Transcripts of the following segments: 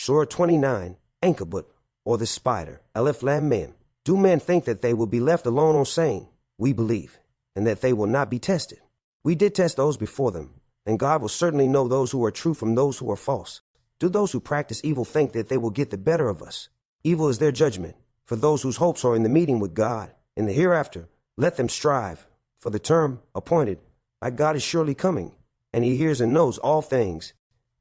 Surah 29, ANKABUT, or the spider, Alif Lam Mim. Do men think that they will be left alone on saying, we believe, and that they will not be tested? We did test those before them, and God will certainly know those who are true from those who are false. Do those who practice evil think that they will get the better of us? Evil is their judgment. For those whose hopes are in the meeting with God, in the hereafter, let them strive, for the term appointed by God is surely coming, and he hears and knows all things.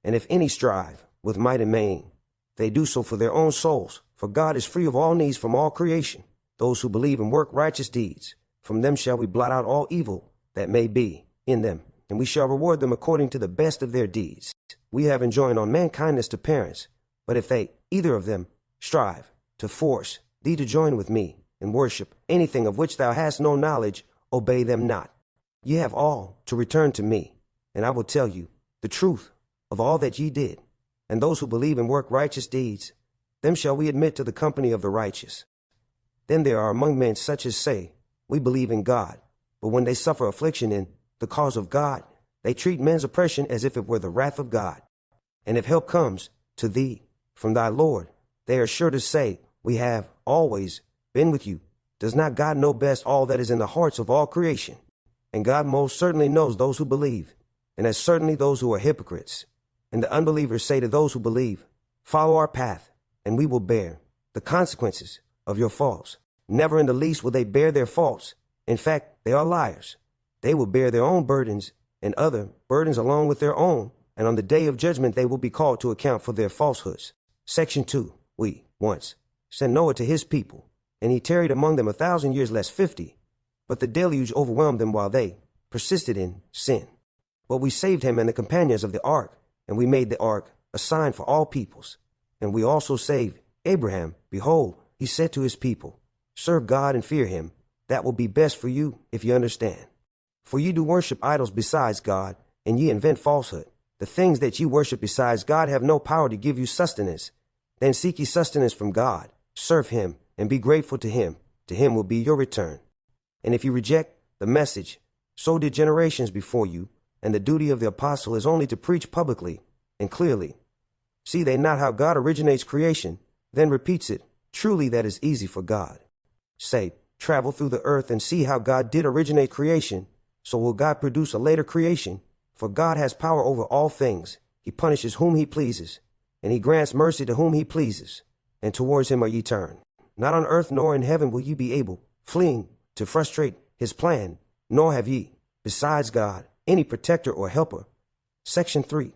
And if any strive with might and main, they do so for their own souls, for God is free of all needs from all creation. Those who believe and work righteous deeds, from them shall we blot out all evil that may be in them, and we shall reward them according to the best of their deeds. We have enjoined on man kindness to parents, but if they, either of them, strive to force thee to join with me and worship anything of which thou hast no knowledge, obey them not. Ye have all to return to me, and I will tell you the truth of all that ye did. And those who believe and work righteous deeds, them shall we admit to the company of the righteous. Then there are among men such as say, we believe in God, but when they suffer affliction in the cause of God, they treat men's oppression as if it were the wrath of God. And if help comes to thee from thy Lord, they are sure to say, we have always been with you. Does not God know best all that is in the hearts of all creation? And God most certainly knows those who believe, and as certainly those who are hypocrites. And the unbelievers say to those who believe, follow our path, and we will bear the consequences of your faults. Never in the least will they bear their faults. In fact, they are liars. They will bear their own burdens and other burdens along with their own, and on the day of judgment they will be called to account for their falsehoods. Section 2. We, once, sent Noah to his people, and he tarried among them 1,000 years less 50. But the deluge overwhelmed them while they persisted in sin. But we saved him and the companions of the ark, and we made the ark a sign for all peoples. And we also saved Abraham. Behold, he said to his people, serve God and fear him. That will be best for you if you understand. For ye do worship idols besides God, and ye invent falsehood. The things that ye worship besides God have no power to give you sustenance. Then seek ye sustenance from God. Serve him, and be grateful to him. To him will be your return. And if you reject the message, so did generations before you, and the duty of the apostle is only to preach publicly and clearly. See they not how God originates creation, then repeats it? Truly that is easy for God. Say, travel through the earth and see how God did originate creation. So will God produce a later creation? For God has power over all things. He punishes whom he pleases, and he grants mercy to whom he pleases. And towards him are ye turned. Not on earth nor in heaven will ye be able, fleeing, to frustrate his plan, nor have ye, besides God, any protector or helper. Section 3.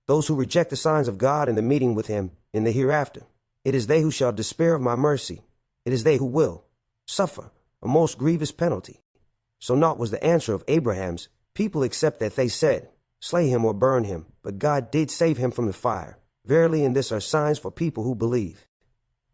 Those who reject the signs of God and the meeting with him in the hereafter. It is they who shall despair of my mercy. It is they who will suffer a most grievous penalty. So naught was the answer of Abraham's people except that they said, slay him or burn him. But God did save him from the fire. Verily in this are signs for people who believe.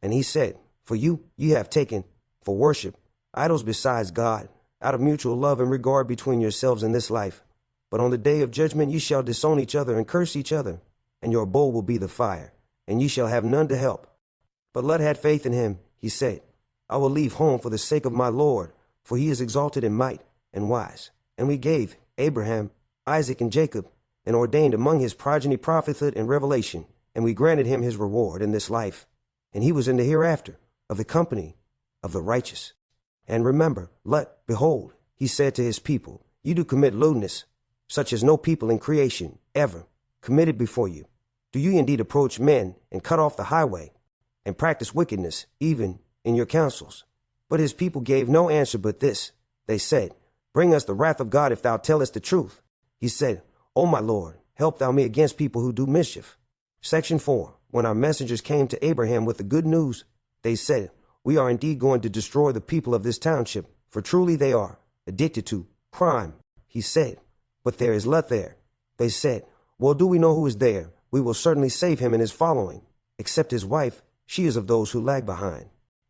And he said, for you, ye have taken for worship idols besides God, out of mutual love and regard between yourselves in this life. But on the day of judgment ye shall disown each other and curse each other, and your abode will be the fire, and ye shall have none to help. But Lot had faith in him. He said, I will leave home for the sake of my Lord, for he is exalted in might and wise. And we gave Abraham, Isaac, and Jacob, and ordained among his progeny prophethood and revelation, and we granted him his reward in this life. And he was in the hereafter of the company of the righteous. And remember, Lot, behold, he said to his people, you do commit lewdness, such as no people in creation ever committed before you. Do you indeed approach men and cut off the highway, and practice wickedness, even in your counsels? But his people gave no answer but this. They said, bring us the wrath of God if thou tellest the truth. He said, O my Lord, help thou me against people who do mischief. Section 4. When our messengers came to Abraham with the good news, they said, we are indeed going to destroy the people of this township, for truly they are addicted to crime. He said, but there is Lot there. They said, well, do we know who is there? We will certainly save him and his following. Except his wife, she is of those who lag behind.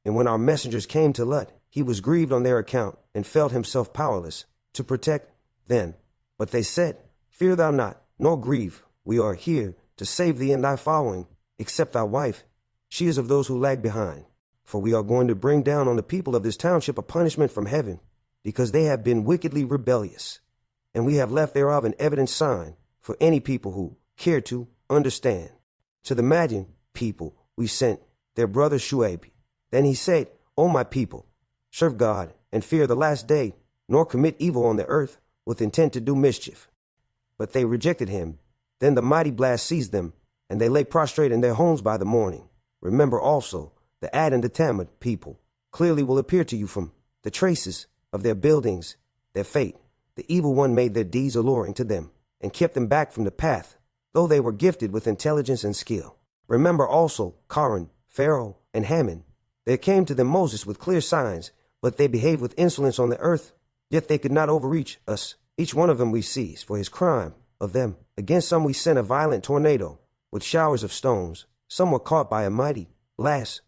And when our messengers came to Lot, he was grieved on their account and felt himself powerless to protect them. But they said, fear thou not, nor grieve. We are here to save thee and thy following. Except thy wife, she is of those who lag behind. For we are going to bring down on the people of this township a punishment from heaven, because they have been wickedly rebellious. And we have left thereof an evident sign for any people who care to understand. To the Madian people we sent their brother Shuaib. Then he said, O my people, serve God and fear the last day, nor commit evil on the earth with intent to do mischief. But they rejected him. Then the mighty blast seized them, and they lay prostrate in their homes by the morning. Remember also the Ad and the Tamid people clearly will appear to you from the traces of their buildings, their fate. The evil one made their deeds alluring to them and kept them back from the path, though they were gifted with intelligence and skill. Remember also Karan, Pharaoh, and Haman. There came to them Moses with clear signs, but they behaved with insolence on the earth, yet they could not overreach us. Each one of them we seized for his crime. Of them, against some we sent a violent tornado with showers of stones. Some were caught by a mighty blast.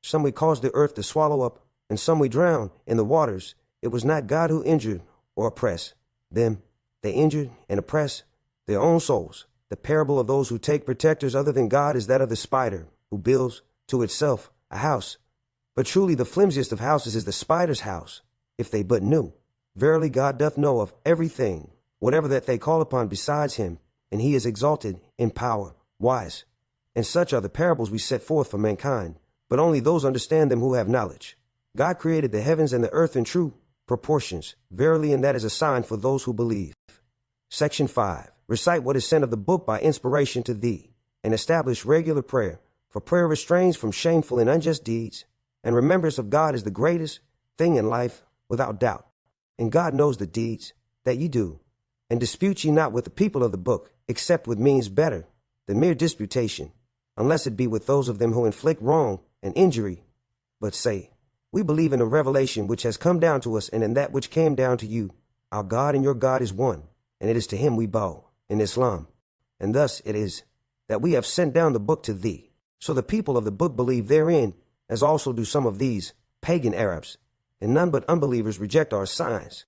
Some we caused the earth to swallow up, and some we drowned in the waters. It was not God who injured or oppressed them. They injured and oppressed their own souls. The parable of those who take protectors other than God is that of the spider who builds to itself a house. But truly the flimsiest of houses is the spider's house, if they but knew. Verily God doth know of everything, whatever that they call upon besides him, and he is exalted in power, wise. And such are the parables we set forth for mankind, but only those understand them who have knowledge. God created the heavens and the earth in true proportions, verily, and that is a sign for those who believe. Section 5. Recite what is sent of the book by inspiration to thee, and establish regular prayer, for prayer restrains from shameful and unjust deeds, and remembrance of God is the greatest thing in life, without doubt. And God knows the deeds that ye do, and dispute ye not with the people of the book, except with means better than mere disputation, unless it be with those of them who inflict wrong and injury. But say, we believe in the revelation which has come down to us, and in that which came down to you. Our God and your God is one, and it is to him we bow in Islam. And thus it is that we have sent down the book to thee. So the people of the book believe therein, as also do some of these pagan Arabs, and none but unbelievers reject our signs.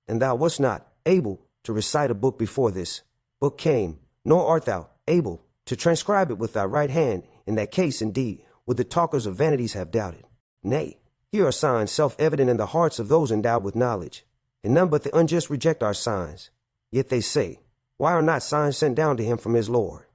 And thou wast not able to recite a book before this book came, nor art thou able to transcribe it with thy right hand. In that case, indeed, would the talkers of vanities have doubted. Nay, here are signs self-evident in the hearts of those endowed with knowledge, and none but the unjust reject our signs. Yet they say, why are not signs sent down to him from his Lord?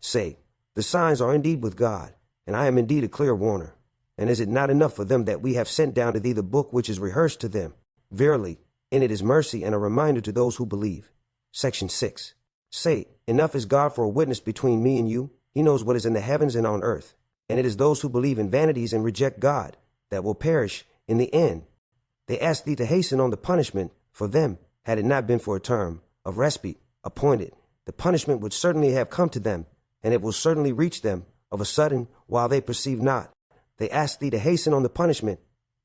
Say, the signs are indeed with God, and I am indeed a clear warner. And is it not enough for them that we have sent down to thee the book which is rehearsed to them? Verily, in it is mercy and a reminder to those who believe. Section 6. Say, enough is God for a witness between me and you. He knows what is in the heavens and on earth. And it is those who believe in vanities and reject God that will perish in the end. They ask thee to hasten on the punishment for them. Had it not been for a term of respite appointed, the punishment would certainly have come to them, and it will certainly reach them of a sudden while they perceive not. They ask thee to hasten on the punishment,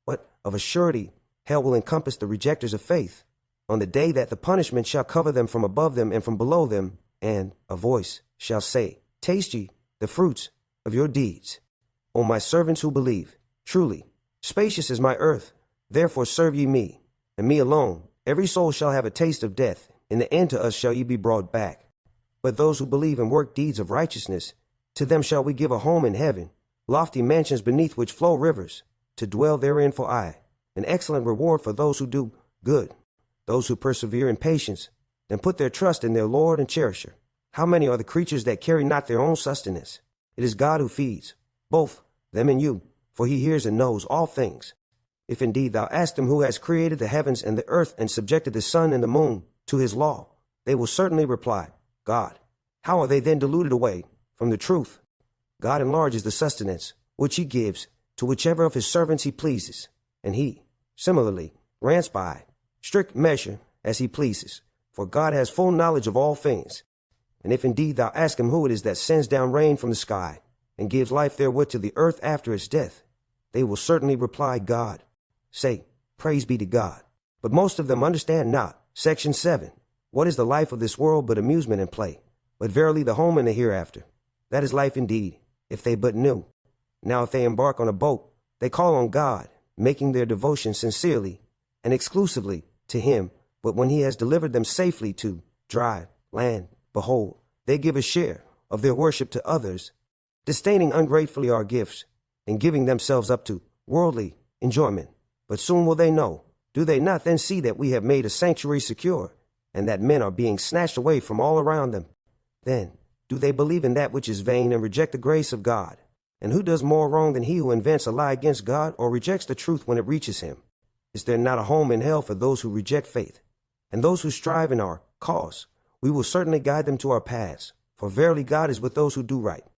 but of a surety hell will encompass the rejectors of faith on the day that the punishment shall cover them from above them and from below them, and a voice shall say, taste ye the fruits of your deeds, O my servants who believe. Truly, spacious is my earth, therefore serve ye me, and me alone. Every soul shall have a taste of death, in the end to us shall ye be brought back. But those who believe and work deeds of righteousness, to them shall we give a home in heaven, lofty mansions beneath which flow rivers, to dwell therein for aye, an excellent reward for those who do good, those who persevere in patience, and put their trust in their Lord and cherisher. How many are the creatures that carry not their own sustenance? It is God who feeds, both them and you, for he hears and knows all things. If indeed thou ask them who has created the heavens and the earth and subjected the sun and the moon to his law, they will certainly reply, God. How are they then deluded away from the truth? God enlarges the sustenance which he gives to whichever of his servants he pleases, and he, similarly, grants by strict measure as he pleases, for God has full knowledge of all things. And if indeed thou ask him who it is that sends down rain from the sky, and gives life therewith to the earth after its death, they will certainly reply, God. Say, praise be to God. But most of them understand not. Section 7. What is the life of this world but amusement and play? But verily the home in the hereafter, that is life indeed, if they but knew. Now if they embark on a boat, they call on God, making their devotion sincerely and exclusively to him. But when he has delivered them safely to dry land, behold, they give a share of their worship to others, disdaining ungratefully our gifts, and giving themselves up to worldly enjoyment. But soon will they know, do they not then see that we have made a sanctuary secure, and that men are being snatched away from all around them? Then Do they believe in that which is vain and reject the grace of God? And who does more wrong than he who invents a lie against God or rejects the truth when it reaches him? Is there not a home in hell for those who reject faith? And those who strive in our cause, we will certainly guide them to our paths, for verily God is with those who do right.